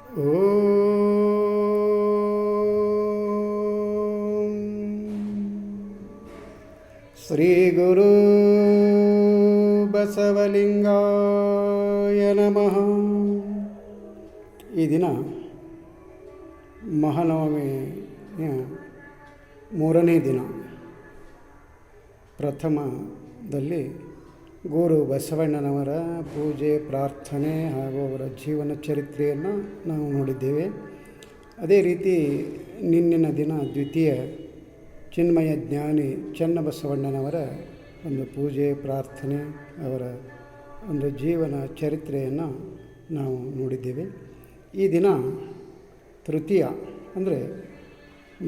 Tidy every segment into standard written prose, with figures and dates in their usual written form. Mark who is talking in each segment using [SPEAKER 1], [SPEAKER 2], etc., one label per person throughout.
[SPEAKER 1] ಓಂ ಶ್ರೀ ಗುರು ಬಸವಲಿಂಗಾಯ ನಮಃ. ಈ ದಿನ ಮಹಾನವಮಿಯ ಮೂರನೇ ದಿನ. ಪ್ರಥಮದಲ್ಲಿ ಗುರು ಬಸವಣ್ಣನವರ ಪೂಜೆ, ಪ್ರಾರ್ಥನೆ ಹಾಗೂ ಅವರ ಜೀವನ ಚರಿತ್ರೆಯನ್ನು ನಾವು ನೋಡಿದ್ದೇವೆ. ಅದೇ ರೀತಿ ನಿನ್ನಿನ ದಿನ ದ್ವಿತೀಯ ಚಿನ್ಮಯ ಜ್ಞಾನಿ ಚನ್ನಬಸವಣ್ಣನವರ ಒಂದು ಪೂಜೆ, ಪ್ರಾರ್ಥನೆ, ಅವರ ಒಂದು ಜೀವನ ಚರಿತ್ರೆಯನ್ನು ನಾವು ನೋಡಿದ್ದೇವೆ. ಈ ದಿನ ತೃತೀಯ ಅಂದರೆ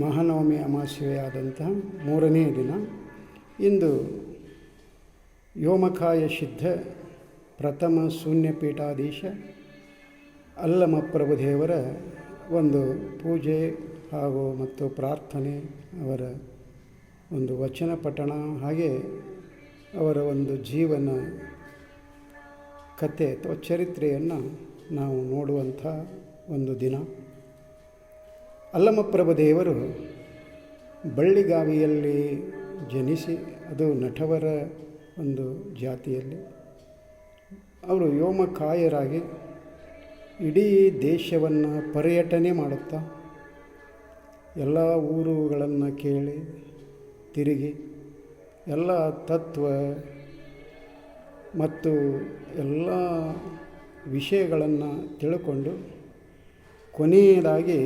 [SPEAKER 1] ಮಹಾನವಮಿ ಅಮಾವಾಸ್ಯೆಯಾದಂತಹ ಮೂರನೇ ದಿನ. ಇಂದು ವ್ಯೋಮಕಾಯ ಸಿದ್ಧ ಪ್ರಥಮ ಶೂನ್ಯಪೀಠಾಧೀಶ ಅಲ್ಲಮಪ್ರಭುದೇವರ ಒಂದು ಪೂಜೆ ಹಾಗೂ ಮತ್ತು ಪ್ರಾರ್ಥನೆ, ಅವರ ಒಂದು ವಚನ ಪಠಣ, ಹಾಗೆ ಅವರ ಒಂದು ಜೀವನ ಕಥೆ ಅಥವಾ ಚರಿತ್ರೆಯನ್ನು ನಾವು ನೋಡುವಂಥ ಒಂದು ದಿನ. ಅಲ್ಲಮಪ್ರಭುದೇವರು ಬಳ್ಳಿಗಾವಿಯಲ್ಲಿ ಜನಿಸಿ, ಅದು ನಟವರ ಒಂದು ಜಾತಿಯಲ್ಲಿ ಅವರು ವ್ಯೋಮಕಾಯರಾಗಿ ಇಡೀ ದೇಶವನ್ನು ಪರ್ಯಟನೆ ಮಾಡುತ್ತಾ ಎಲ್ಲ ಊರುಗಳನ್ನು ಕೇಳಿ ತಿರುಗಿ ಎಲ್ಲ ತತ್ವ ಮತ್ತು ಎಲ್ಲ ವಿಷಯಗಳನ್ನು ತಿಳ್ಕೊಂಡು ಕೊನೆಯದಾಗಿ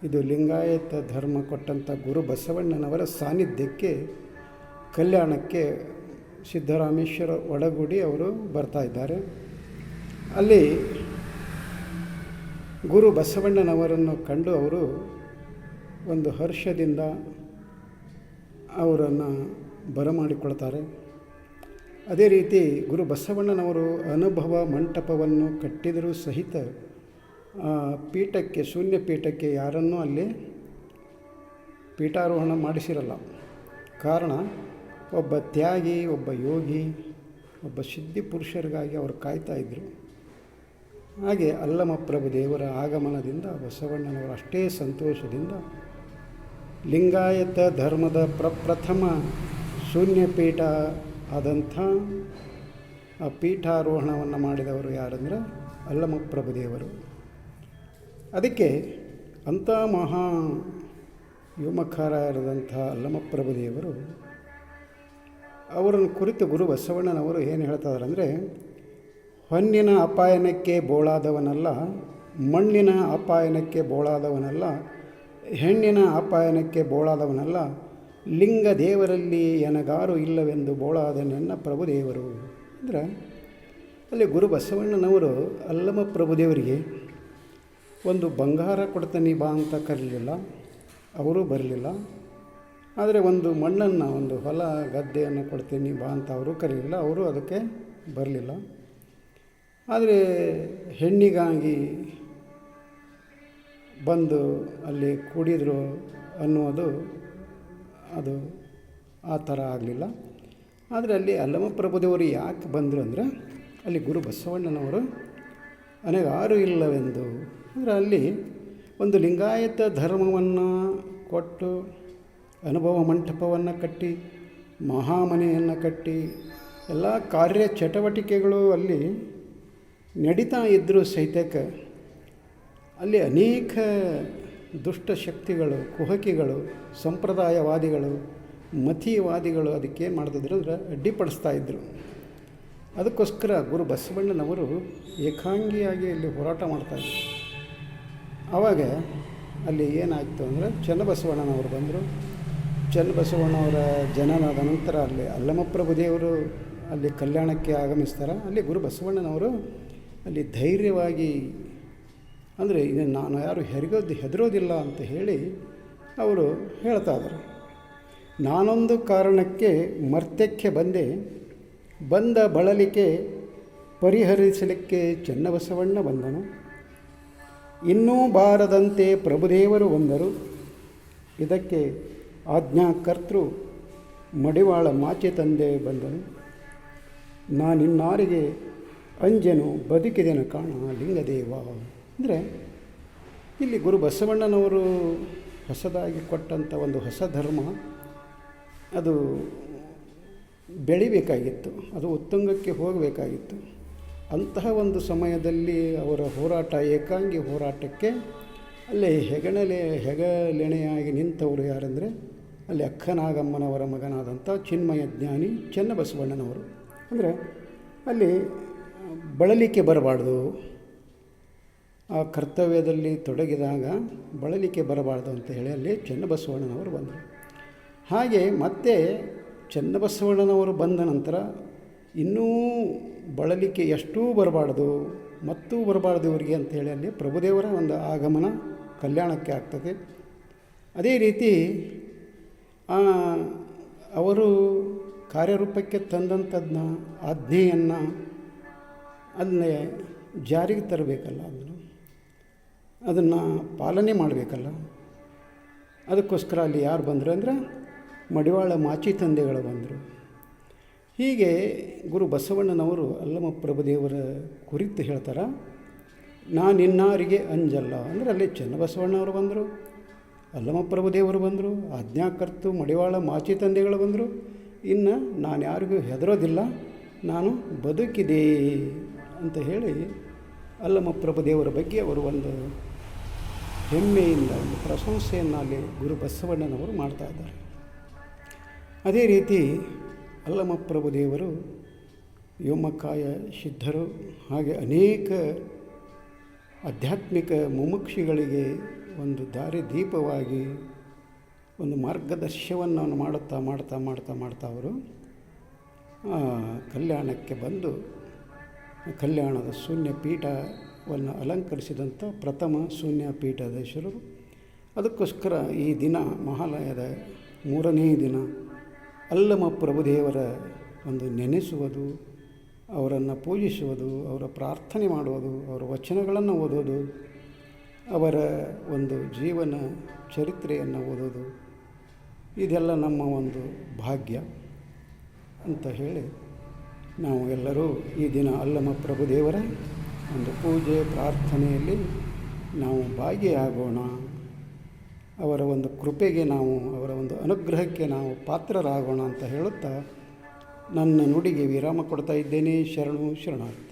[SPEAKER 1] ಇದು ಲಿಂಗಾಯತ ಧರ್ಮ ಕೊಟ್ಟಂಥ ಗುರು ಬಸವಣ್ಣನವರ ಸಾನ್ನಿಧ್ಯಕ್ಕೆ, ಕಲ್ಯಾಣಕ್ಕೆ ಸಿದ್ದರಾಮೇಶ್ವರ ಒಡಗೂಡಿ ಅವರು ಬರ್ತಾ ಇದ್ದಾರೆ. ಅಲ್ಲಿ ಗುರು ಬಸವಣ್ಣನವರನ್ನು ಕಂಡು ಅವರು ಒಂದು ಹರ್ಷದಿಂದ ಅವರನ್ನು ಬರಮಾಡಿಕೊಳ್ತಾರೆ. ಅದೇ ರೀತಿ ಗುರು ಬಸವಣ್ಣನವರು ಅನುಭವ ಮಂಟಪವನ್ನು ಕಟ್ಟಿದರೂ ಸಹಿತ ಆ ಪೀಠಕ್ಕೆ, ಶೂನ್ಯ ಪೀಠಕ್ಕೆ ಯಾರನ್ನೂ ಅಲ್ಲಿ ಪೀಠಾರೋಹಣ ಮಾಡಿಸಿರಲ್ಲ. ಕಾರಣ, ಒಬ್ಬ ತ್ಯಾಗಿ, ಒಬ್ಬ ಯೋಗಿ, ಒಬ್ಬ ಸಿದ್ಧಿ ಪುರುಷರಿಗಾಗಿ ಅವರು ಕಾಯ್ತಾಯಿದ್ರು. ಹಾಗೆ ಅಲ್ಲಮಪ್ರಭು ದೇವರ ಆಗಮನದಿಂದ ಬಸವಣ್ಣನವರು ಅಷ್ಟೇ ಸಂತೋಷದಿಂದ ಲಿಂಗಾಯತ ಧರ್ಮದ ಪ್ರಪ್ರಥಮ ಶೂನ್ಯಪೀಠ ಆದಂಥ ಆ ಪೀಠಾರೋಹಣವನ್ನು ಮಾಡಿದವರು ಯಾರಂದರೆ ಅಲ್ಲಮಪ್ರಭು ದೇವರು. ಅದಕ್ಕೆ ಅಂಥ ಮಹಾ ವ್ಯೋಮಕಾರರಾದಂಥ ಅಲ್ಲಮಪ್ರಭು ದೇವರು ಅವರನ್ನು ಕುರಿತು ಗುರು ಬಸವಣ್ಣನವರು ಏನು ಹೇಳ್ತಾಯಿದ್ದಾರೆ ಅಂದರೆ, ಹೊನ್ನಿನ ಅಪಾಯನಕ್ಕೆ ಬೋಳಾದವನಲ್ಲ, ಮಣ್ಣಿನ ಅಪಾಯನಕ್ಕೆ ಬೋಳಾದವನಲ್ಲ, ಹೆಣ್ಣಿನ ಅಪಾಯನಕ್ಕೆ ಬೋಳಾದವನಲ್ಲ, ಲಿಂಗ ದೇವರಲ್ಲಿ ಎನಗಾರು ಇಲ್ಲವೆಂದು ಬೋಳಾದನೆನ್ನ ಪ್ರಭುದೇವರು. ಅಂದರೆ ಅಲ್ಲಿ ಗುರು ಬಸವಣ್ಣನವರು ಅಲ್ಲಮಪ್ರಭುದೇವರಿಗೆ ಒಂದು ಬಂಗಾರ ಕೊಡ್ತೀನಿ ಬಾ ಅಂತ ಕರೀಲಿಲ್ಲ, ಅವರು ಬರಲಿಲ್ಲ. ಆದರೆ ಒಂದು ಮಣ್ಣನ್ನು, ಒಂದು ಹೊಲ ಗದ್ದೆಯನ್ನು ಕೊಡ್ತೀನಿ ಬಾ ಅಂತ ಅವರು ಕರೀಲಿಲ್ಲ, ಅವರು ಅದಕ್ಕೆ ಬರಲಿಲ್ಲ. ಆದರೆ ಹೆಣ್ಣಿಗಾಗಿ ಬಂದು ಅಲ್ಲಿ ಕೂಡಿದ್ರು ಅನ್ನೋದು ಅದು ಆ ಥರ ಆಗಲಿಲ್ಲ. ಆದರೆ ಅಲ್ಲಿ ಅಲ್ಲಮಪ್ರಭುದೇವರು ಯಾಕೆ ಬಂದರು ಅಂದರೆ, ಅಲ್ಲಿ ಗುರು ಬಸವಣ್ಣನವರು ಅನೇಗಾರು ಇಲ್ಲವೆಂದು, ಅಂದರೆ ಅಲ್ಲಿ ಒಂದು ಲಿಂಗಾಯತ ಧರ್ಮವನ್ನು ಕೊಟ್ಟು ಅನುಭವ ಮಂಟಪವನ್ನು ಕಟ್ಟಿ, ಮಹಾಮನೆಯನ್ನು ಕಟ್ಟಿ, ಎಲ್ಲ ಕಾರ್ಯ ಚಟುವಟಿಕೆಗಳು ಅಲ್ಲಿ ನಡೀತಾ ಇದ್ದರೂ ಸಹಿತಕ್ಕೆ ಅಲ್ಲಿ ಅನೇಕ ದುಷ್ಟಶಕ್ತಿಗಳು, ಕುಹಕಿಗಳು, ಸಂಪ್ರದಾಯವಾದಿಗಳು, ಮತೀಯವಾದಿಗಳು ಅದಕ್ಕೇನು ಮಾಡ್ತಿದ್ರು ಅಂದರೆ ಅಡ್ಡಿಪಡಿಸ್ತಾ ಇದ್ದರು. ಅದಕ್ಕೋಸ್ಕರ ಗುರು ಬಸವಣ್ಣನವರು ಏಕಾಂಗಿಯಾಗಿ ಅಲ್ಲಿ ಹೋರಾಟ ಮಾಡ್ತಾಯಿದ್ರು. ಆವಾಗ ಅಲ್ಲಿ ಏನಾಯಿತು ಅಂದರೆ, ಚನ್ನಬಸವಣ್ಣನವರು ಬಂದರು. ಚನ್ನಬಸವಣ್ಣವರ ಜನನದ ನಂತರ ಅಲ್ಲಿ ಅಲ್ಲಮಪ್ರಭುದೇವರು ಅಲ್ಲಿ ಕಲ್ಯಾಣಕ್ಕೆ ಆಗಮಿಸ್ತಾರೆ. ಅಲ್ಲಿ ಗುರು ಬಸವಣ್ಣನವರು ಅಲ್ಲಿ ಧೈರ್ಯವಾಗಿ, ಅಂದರೆ ಇದು ನಾನು ಯಾರು ಹೆದರೋದಿಲ್ಲ ಅಂತ ಹೇಳಿ ಅವರು ಹೇಳ್ತಾ ಇದ್ದಾರೆ. ನಾನೊಂದು ಕಾರಣಕ್ಕೆ ಮರ್ತ್ಯಕ್ಕೆ ಬಂದೆ, ಬಂದ ಬಳಲಿಕೆ ಪರಿಹರಿಸಲಿಕ್ಕೆ ಚನ್ನಬಸವಣ್ಣ ಬಂದನು. ಇನ್ನೂ ಬಾರದಂತೆ ಪ್ರಭುದೇವರು ಬಂದರು, ಇದಕ್ಕೆ ಆಜ್ಞಾಕರ್ತೃ ಮಡಿವಾಳ ಮಾಚೆ ತಂದೆ ಬಂದನು. ನಾನಿನ್ನಾರಿಗೆ ಅಂಜನು ಬದುಕಿದೆನು ಕಾಣ ಲಿಂಗದೇವ. ಅಂದರೆ ಇಲ್ಲಿ ಗುರು ಬಸವಣ್ಣನವರು ಹೊಸದಾಗಿ ಕೊಟ್ಟಂಥ ಒಂದು ಹೊಸ ಧರ್ಮ ಅದು ಬೆಳಿಬೇಕಾಗಿತ್ತು, ಅದು ಉತ್ತುಂಗಕ್ಕೆ ಹೋಗಬೇಕಾಗಿತ್ತು. ಅಂತಹ ಒಂದು ಸಮಯದಲ್ಲಿ ಅವರ ಹೋರಾಟ, ಏಕಾಂಗಿ ಹೋರಾಟಕ್ಕೆ ಅಲ್ಲಿ ಹೆಗಲೆಣೆಯಾಗಿ ನಿಂತವರು ಯಾರೆಂದರೆ ಅಲ್ಲಿ ಅಕ್ಕನಾಗಮ್ಮನವರ ಮಗನಾದಂಥ ಚಿನ್ಮಯ ಜ್ಞಾನಿ ಚೆನ್ನಬಸವಣ್ಣನವರು. ಅಂದರೆ ಅಲ್ಲಿ ಬಳಲಿಕೆ ಬರಬಾರ್ದು, ಆ ಕರ್ತವ್ಯದಲ್ಲಿ ತೊಡಗಿದಾಗ ಬಳಲಿಕೆ ಬರಬಾರ್ದು ಅಂತ ಹೇಳಿ ಅಲ್ಲಿ ಚೆನ್ನಬಸವಣ್ಣನವರು ಬಂದರು. ಹಾಗೆ ಮತ್ತೆ ಚೆನ್ನಬಸವಣ್ಣನವರು ಬಂದ ನಂತರ ಇನ್ನೂ ಬಳಲಿಕೆ ಎಷ್ಟೂ ಬರಬಾರ್ದು, ಮತ್ತೂ ಬರಬಾರ್ದು ಇವರಿಗೆ ಅಂಥೇಳಿ ಅಲ್ಲಿ ಪ್ರಭುದೇವರ ಒಂದು ಆಗಮನ ಕಲ್ಯಾಣಕ್ಕೆ ಆಗ್ತದೆ. ಅದೇ ರೀತಿ ಅವರು ಕಾರ್ಯರೂಪಕ್ಕೆ ತಂದಂಥದ್ದನ್ನ ಆಜ್ಞೆಯನ್ನು ಅದನ್ನೇ ಜಾರಿಗೆ ತರಬೇಕಲ್ಲ, ಅದನ್ನು ಪಾಲನೆ ಮಾಡಬೇಕಲ್ಲ. ಅದಕ್ಕೋಸ್ಕರ ಅಲ್ಲಿ ಯಾರು ಬಂದರು ಅಂದರೆ ಮಡಿವಾಳ ಮಾಚಿ ತಂದೆಗಳು ಬಂದರು. ಹೀಗೆ ಗುರು ಬಸವಣ್ಣನವರು ಅಲ್ಲಮ ಪ್ರಭುದೇವರ ಕುರಿತು ಹೇಳ್ತಾರೆ, ನಾನಿನ್ನಾರಿಗೆ ಅಂಜಲ್ಲ. ಅಂದರೆ ಅಲ್ಲಿ ಚೆನ್ನಬಸವಣ್ಣವರು ಬಂದರು, ಅಲ್ಲಮ ಪ್ರಭುದೇವರು ಬಂದರು, ಆಜ್ಞಾಕರ್ತು ಮಡಿವಾಳ ಮಾಚಿ ತಂದೆಗಳು ಬಂದರು. ಇನ್ನು ನಾನು ಯಾರಿಗೂ ಹೆದರೋದಿಲ್ಲ, ನಾನು ಬದುಕಿದೆ ಅಂತ ಹೇಳಿ ಅಲ್ಲಮ ಪ್ರಭುದೇವರ ಬಗ್ಗೆ ಅವರು ಒಂದು ಹೆಮ್ಮೆಯಿಂದ ಒಂದು ಪ್ರಶಂಸೆಯನ್ನು ಅಲ್ಲಿ ಗುರು ಬಸವಣ್ಣನವರು ಮಾಡ್ತಾಯಿದ್ದಾರೆ. ಅದೇ ರೀತಿ ಅಲ್ಲಮ ಪ್ರಭುದೇವರು ವ್ಯೋಮಕಾಯ ಸಿದ್ಧರು, ಹಾಗೆ ಅನೇಕ ಆಧ್ಯಾತ್ಮಿಕ ಮುಮುಕ್ಷಿಗಳಿಗೆ ಒಂದು ದಾರಿ ದೀಪವಾಗಿ ಒಂದು ಮಾರ್ಗದರ್ಶನವನ್ನು ಮಾಡ್ತಾ ಮಾಡ್ತಾ ಮಾಡ್ತಾ ಮಾಡ್ತಾ ಅವರು ಕಲ್ಯಾಣಕ್ಕೆ ಬಂದು ಕಲ್ಯಾಣದ ಶೂನ್ಯ ಪೀಠವನ್ನು ಅಲಂಕರಿಸಿದಂಥ ಪ್ರಥಮ ಶೂನ್ಯ ಪೀಠಾಧೀಶರು. ಅದಕ್ಕೋಸ್ಕರ ಈ ದಿನ ಮಹಾಲಯದ 3ನೇ ದಿನ ಅಲ್ಲಮ ಪ್ರಭುದೇವರ ಒಂದು ನೆನೆಸುವುದು, ಅವರನ್ನು ಪೂಜಿಸುವುದು, ಅವರ ಪ್ರಾರ್ಥನೆ ಮಾಡುವುದು, ಅವರ ವಚನಗಳನ್ನು ಓದೋದು, ಅವರ ಒಂದು ಜೀವನ ಚರಿತ್ರೆಯನ್ನು ಓದೋದು, ಇದೆಲ್ಲ ನಮ್ಮ ಒಂದು ಭಾಗ್ಯ ಅಂತ ಹೇಳಿ ನಾವು ಎಲ್ಲರೂ ಈ ದಿನ ಅಲ್ಲಮ ಪ್ರಭುದೇವರ ಒಂದು ಪೂಜೆ ಪ್ರಾರ್ಥನೆಯಲ್ಲಿ ನಾವು ಭಾಗಿಯಾಗೋಣ. ಅವರ ಒಂದು ಕೃಪೆಗೆ ನಾವು, ಅವರ ಒಂದು ಅನುಗ್ರಹಕ್ಕೆ ನಾವು ಪಾತ್ರರಾಗೋಣ ಅಂತ ಹೇಳುತ್ತಾ ನನ್ನ ನುಡಿಗೆ ವಿರಾಮ ಕೊಡ್ತಾ ಇದ್ದೇನೆ. ಶರಣು ಶರಣಾರ್ಥಿ.